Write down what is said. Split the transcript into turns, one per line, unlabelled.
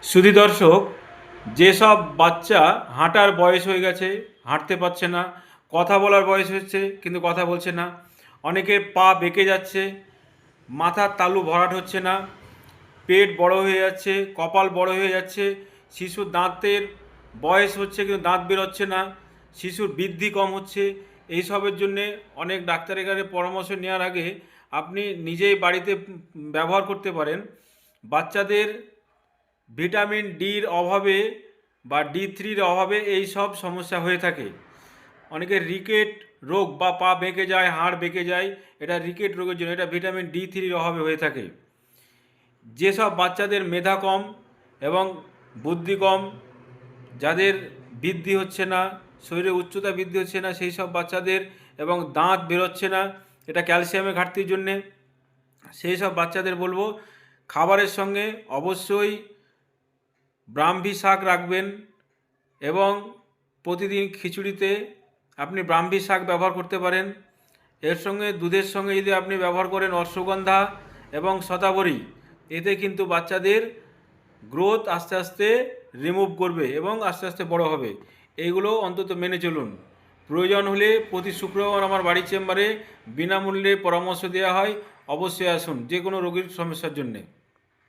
সুধী দর্শক, যেসব বাচ্চা হাঁটার বয়স হয়ে গেছে, হাঁটতে পারছে না, কথা বলার বয়স হচ্ছে কিন্তু কথা বলছে না, অনেকের পা বেঁকে যাচ্ছে, মাথার তালু ভরাট হচ্ছে না, পেট বড় হয়ে যাচ্ছে, কপাল বড় হয়ে যাচ্ছে, শিশুর দাঁতের বয়স হচ্ছে কিন্তু দাঁত বেরোচ্ছে না, শিশুর বৃদ্ধি কম হচ্ছে, এইসবের জন্যে অনেক ডাক্তারের কাছে পরামর্শ নেওয়ার আগে আপনি নিজেই বাড়িতে ব্যবহার করতে পারেন। বাচ্চাদের ভিটামিন ডির অভাবে বা ডি3-র অভাবে এই সব সমস্যা হয়ে থাকে। অনেকের রিকেট রোগ বা পা বেঁকে যায়, হাড় বেঁকে যায়, এটা রিকেট রোগের জন্য, এটা ভিটামিন ডি3-র অভাবে হয়ে থাকে। যেসব বাচ্চাদের মেধা কম এবং বুদ্ধি কম, যাদের বৃদ্ধি হচ্ছে না, শরীরে উচ্চতা বৃদ্ধি হচ্ছে না, সেই সব বাচ্চাদের এবং দাঁত বেরোচ্ছে না, এটা ক্যালসিয়ামের ঘাটতির জন্যে, সেই সব বাচ্চাদের বলবো খাবারের সঙ্গে অবশ্যই ব্রাহ্মী শাক রাখবেন এবং প্রতিদিন খিচুড়িতে আপনি ব্রাহ্মী শাক ব্যবহার করতে পারেন। এর সঙ্গে দুধের সঙ্গে যদি আপনি ব্যবহার করেন অশ্বগন্ধা এবং শতাবরী, এতে কিন্তু বাচ্চাদের গ্রোথ আস্তে আস্তে রিমুভ করবে এবং আস্তে আস্তে বড় হবে। এইগুলো অন্তত মেনে চলুন। প্রয়োজন হলে প্রতি শুক্রবার আমার বাড়ির চেম্বারে বিনামূল্যে পরামর্শ দেওয়া হয়। অবশ্যই আসুন যে কোনো রোগীর সমস্যার জন্যে।